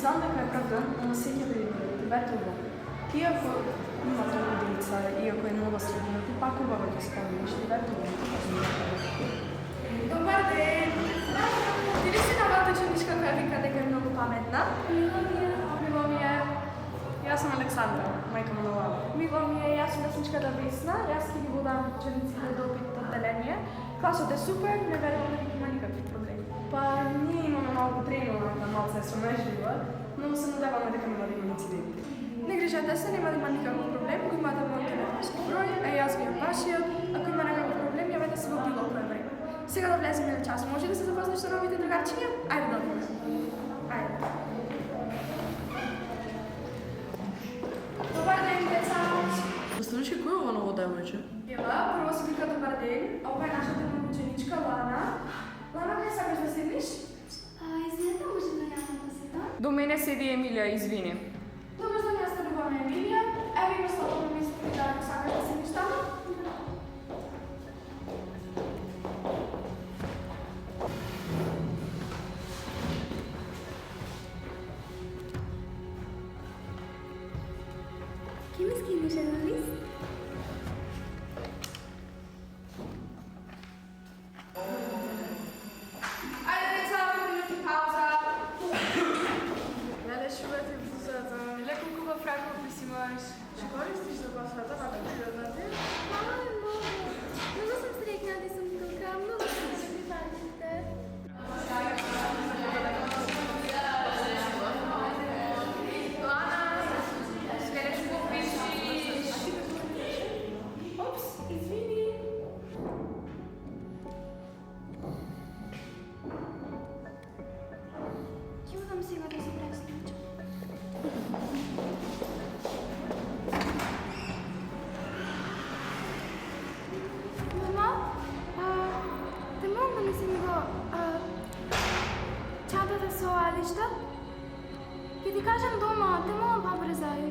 Знам дека е правдан, ама сеќа да ветува. Иако има толку деца, иако е нова средина, ти пак убаво ќе спомниш, ти ветува. Добар ден! Ти ли си новата ученичка која вика дека е многу паметна? Мило ми е. Јас сум Александра, мајка му на Лала. Мило ми е, јас сум насничката Весна, јас ќе ги водам учениците до опитното одделение. Класот е супер, не верувам дека има никакви проблеми. Па ние имаме малку тренување на малце со нежива, но се надеваме дека нема да има инциденти. Не грижете се, нема да има никаков проблем, го имате мојот телефонски број, а јас ви имам вашиот. Ако има некаков проблем, јавете се во било кој време. Сега да влеземе на час, може да се запознаш со новите другарчиња? Ајде да одиме. Ајде. Добар ден, деца! Знаеш кој е ова ново девојче? Ева, прво се вика добар ден, а ова е нашата нова ученичка Лана. Лана, кај сакаш да седнеш? Извинете, може да јас да седам? До мене седи Емилија, извини. Добро да ја ставуваме Емилија. Ево има слободно место и да ако сакаш да седиш таму. Ке ми скинеш еден лист? Ајде, деца, минути пауза. Леле, шубете блузата, леко куба фраков си имаш. Што користиш за басата, па да ти? Мама е много. Много съм срекна да съм тук. Много съм да ви пазите. Опс, извини. Ќе одам сега да се преслучам. Мама, те мога да ми си ми го чантата со алишта? Ќе ти кажам дома, те мога побрзај.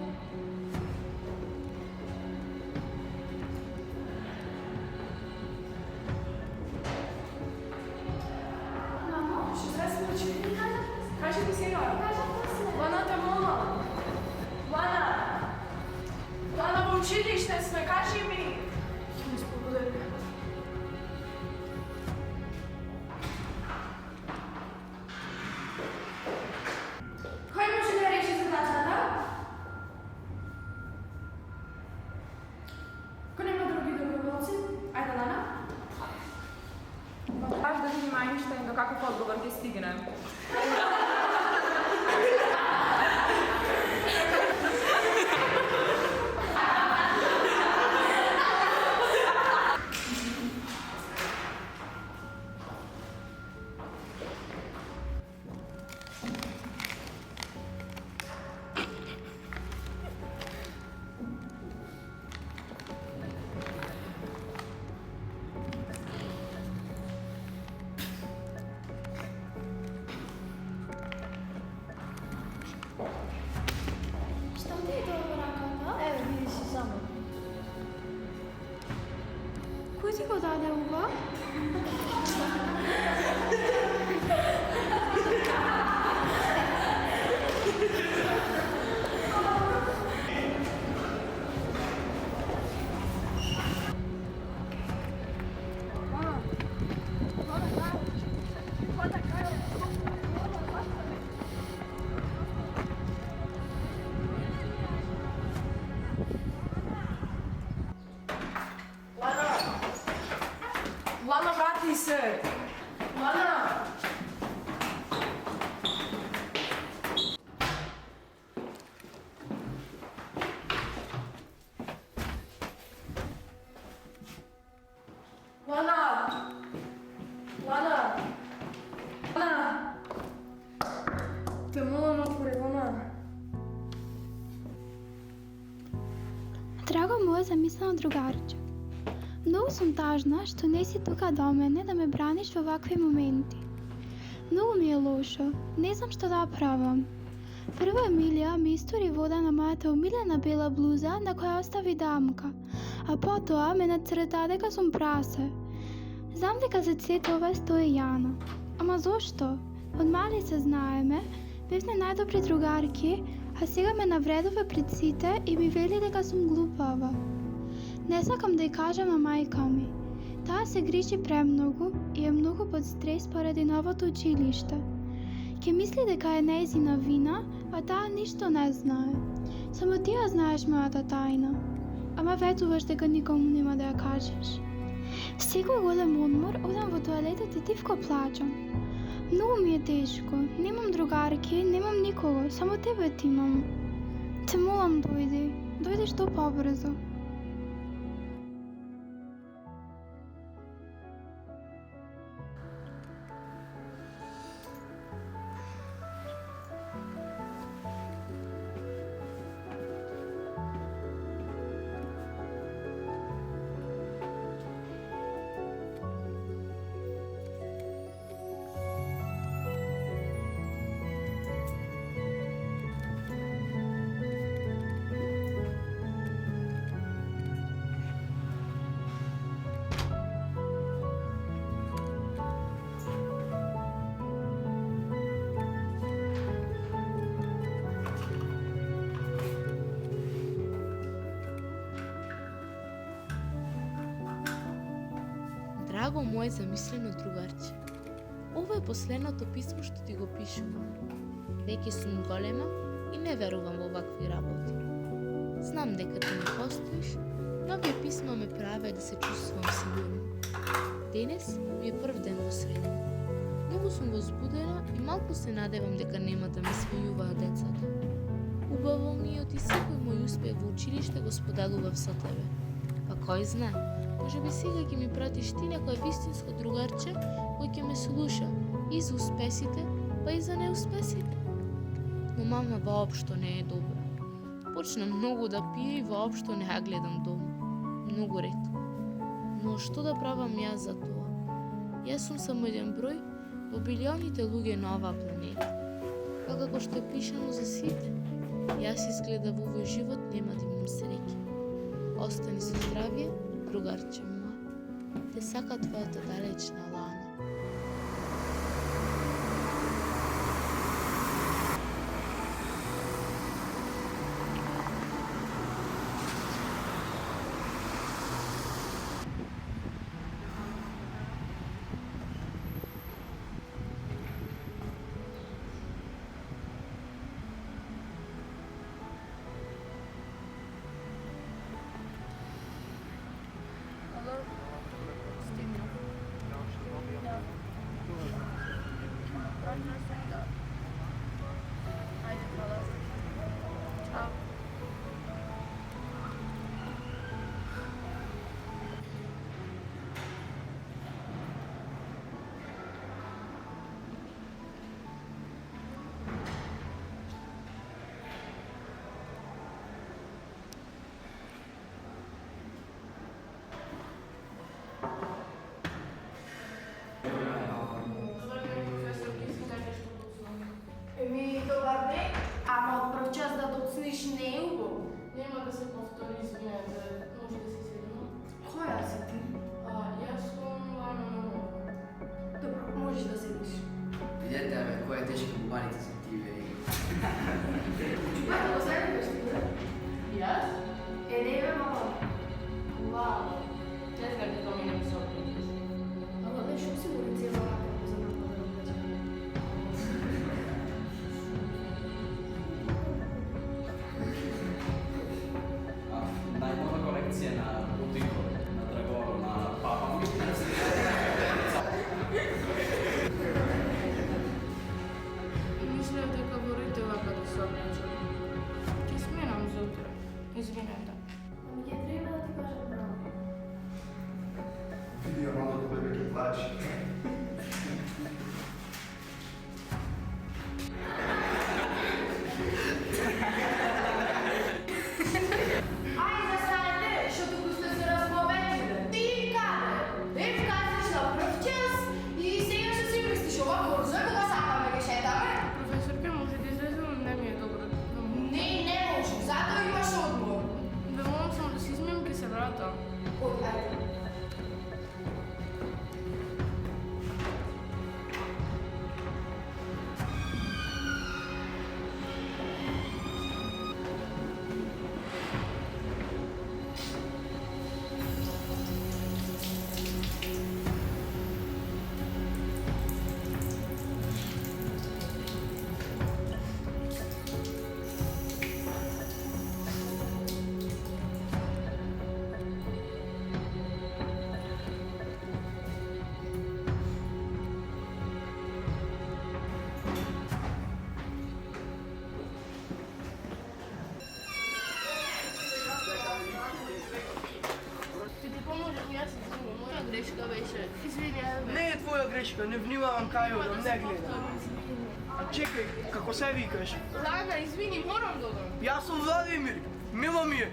Мамо, Што се случи? ти кажам Кажи ми сега. кажам после. Лана те молам. Лана! Лана, во училиште сме, кажи ми. Благодаря. Кој може да реши задачата? Кој нема други доброволци? Ајде, Лана. Баш да видим Ајнштајн до каков одговор ќе стигне. Што ти е тоа во раката? Еве, видиш и само. Кој ти го даде ова? Лана, врати се! Лана! Лана! Лана! Лана! Те молам, отвори, Лана. Драго моје замислено другарче, многу сум тажна што не си тука до мене да ме браниш во вакви моменти. Многу ми е лошо, не знам што да правам. Прво Емилија ми истори вода на мојата омилена бела блуза на која остави дамка, а потоа ме нацрта дека сум прасе. Знам дека за сето ова стои Јана. Ама зошто? Од мали се знаеме, Бевме најдобри другарки, а сега ме навредува пред сите и ми вели дека сум глупава. Не сакам да ја кажам на мајка ми. Таа се грижи премногу и е многу под стрес поради новото училиште. Ке мисли дека е нејзина вина, а таа ништо не знае. Само ти ја знаеш мојата тајна. Ама ветуваш дека никому нема да ја кажеш. Секој голем одмор одам во тоалетот и тивко плачам. Многу ми е тешко, немам другарки, немам никого, само тебе ти имам. Те молам дојди што побрзо. Драго мој замислено другарче, ова е последното писмо што ти го пишувам. Веќе сум голема и не верувам во вакви работи. Знам дека ти не постоиш, но овие писма ме праве да се чувствувам сигурно. Денес ми е прв ден во средина. Многу сум возбудена и малку се надевам дека нема да ме свијуваат децата. Убаво ми е, оти секој мој успех во училиште го споделував со тебе. Па кој знае, можеби сега ќе ми пратиш ти некој вистинско другарче кој ќе ме слуша и за успесите, па и за неуспесите. Но мама воопшто не е добра. Почна многу да пие и воопшто не ја гледам дома. Многу ретко. Но што да правам јас за тоа? Јас сум само еден број во билионите луѓе на оваа планета. Па како што е пишано за сите, јас изгледа во овој живот нема да имам среќа. Остани со здравје, другарче моја. Те сака твојата далечна Лана. Добар ден, ама од прв час да доцниш не е убаво. Нема да се повтори, извинете, може да се седно. Која си ти? Јас сум Лана Нова. Добро, можеш да седиш. Видете, бе, која тешка бубаница се ти, бе. Ето го седиш ти, бе? Јас? Не бе, мама. Вау. Не знам како ми не се опитиш. Ама бе, шо си го лицела како за напада да кажа? Најнова колекција на бутикот, на Драгоро, на папа ми. Мислев дека борите вака да се облечам. Ќе сменам за утре. Извинете. Ами ќе треба да ти кажам право. Види ја малку бебе ќе плачи. Ајде застанете, што туку сте се разговетиле. Ти каде? Веќе кажеш на прв час и сега што си мислиш ова борзо е кога сакаме ќе шетаме? Професорке, може да излезем, не ми е добро. Не може, затоа имаш одмор. Ве молам само да се измием, ќе се вратам. Оди, ајде. грешка беше. Извини, бе. Не е твоја грешка, не внимавам кај одам, не гледам. А чекај, како се викаш? Лана, извини, морам да одам. Јас сум Владимир, мило ми е.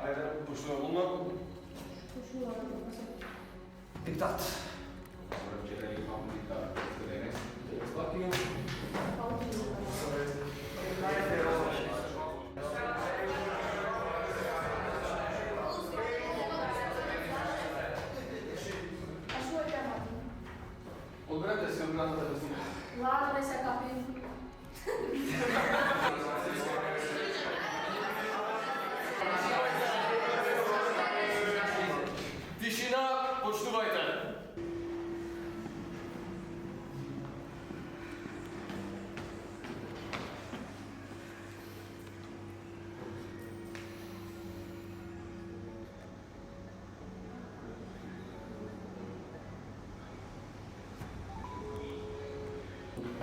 Ајде, почнува луна. Диктат. Одберете се одбраната вестина. Ладно, не се капи. Тишина, почнувајте.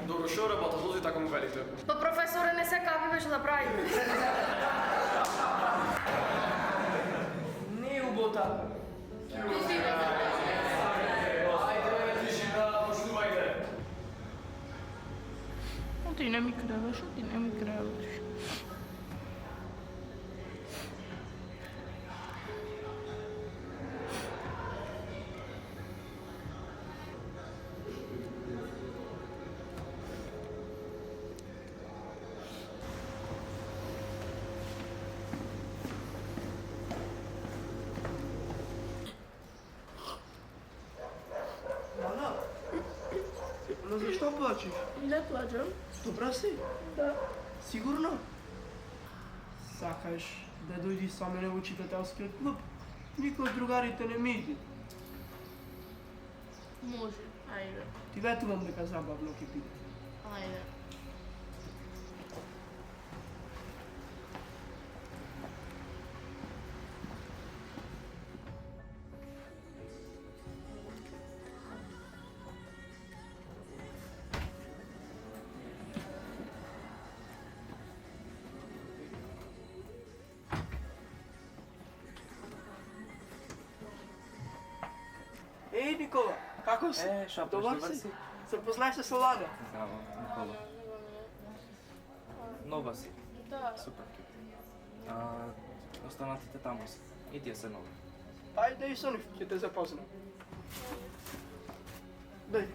Добро, шо работа, дози така му велите? Па професоре, не се капи беше да прави. Не е убота. Ајде, тишина, почнувајте. Ти не ми креваш, ти не ми креваш. Лана, но зашто плачеш? Не плачам. Добра си? Да. Сигурно? Сакаш да дојди со мене во читателскиот клуб? Никој од другарите не ми иде. Може, ајде, Ти ветувам дека забавно ќе биде. ајде. Еј, Никола, како си? Добар си? Се познаеш се со Лана? Здраво, Никола. Нова си. Да. Супер. Останатите таму се. И тие се нови. Ајде и со нив, ќе те запознам. Дај.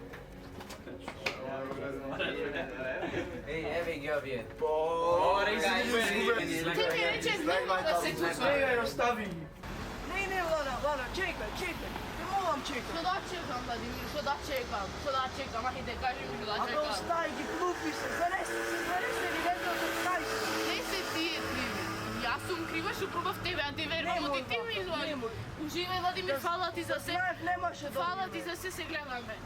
Еј, еве ги овие. Ти ми рече дневно да се чувствам. Не, остави ги. Не, Лана, чекај. Не молам чекај. Што да чекам, Владимир, што да чекам, ајде, кажи ми што да Абе, чекам. остави ги, глупи се. Занесе ги, веднато стај. Не се тие криви. Јас сум крива што пробав тебе, а ти верувам и ти ми излажи. Уживај, Владимир, фала ти за се. Знаев, немаше да... Фала ти за се гледаме.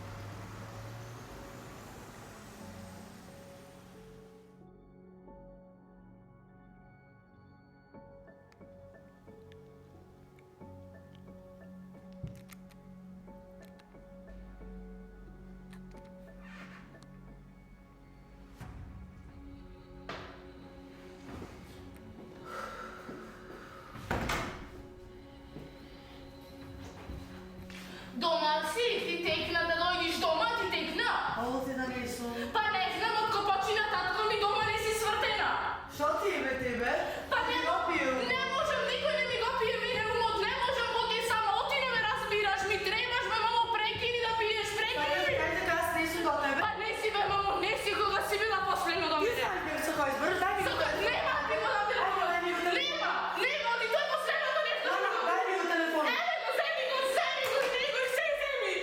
Дома си, ти текна да дојдиш дома, ти текна. Оде да не сум. Па не знам, од копачина татко ми дома не си свртена. Шо ти е, бе, тебе? Па не, го пију. не можам, никој не ми го пие минерумот, не можам, оди само, оти не ме разбираш, ми требаш, ме мамо, прекини да пиеш, прекини. Ајде, аз не сум до тебе. Па не си, бе, мамо, не си, кога си била последно до мене. Ти со кој збориш, дај ми го телефон. Нема, ти го да телефон. Дај ми го телефон. Нема, ти тој последното нещо. Дај ми го телефон. Еве го, земи го, земи го, земи го, се земи.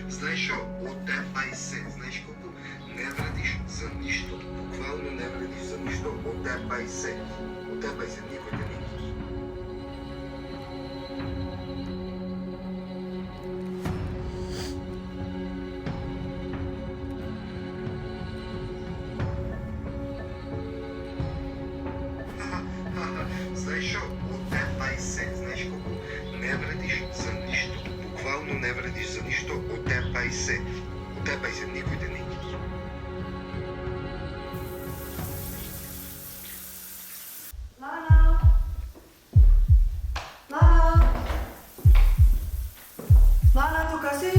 Знаеш шо? Одепај се. Знаеш колку не вредиш за ништо. Буквално не вредиш за ништо. Одепај се. Одепај се, никој те не ги. Знаеш шо? Одепај се. Знаеш колку не вредиш за ништо. Буквално не вредиш за ништо. Одепај се. Одепај се, никој те не ги. Лана! Лана! Лана, тука си?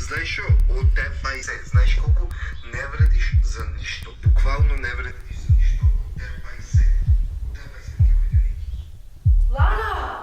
Знаеш шо? Одепај се. Знаеш колку не вредиш за ништо. Буквално не вредиш за ништо. Одепај се. Одепај се, никој те не ги. Лана!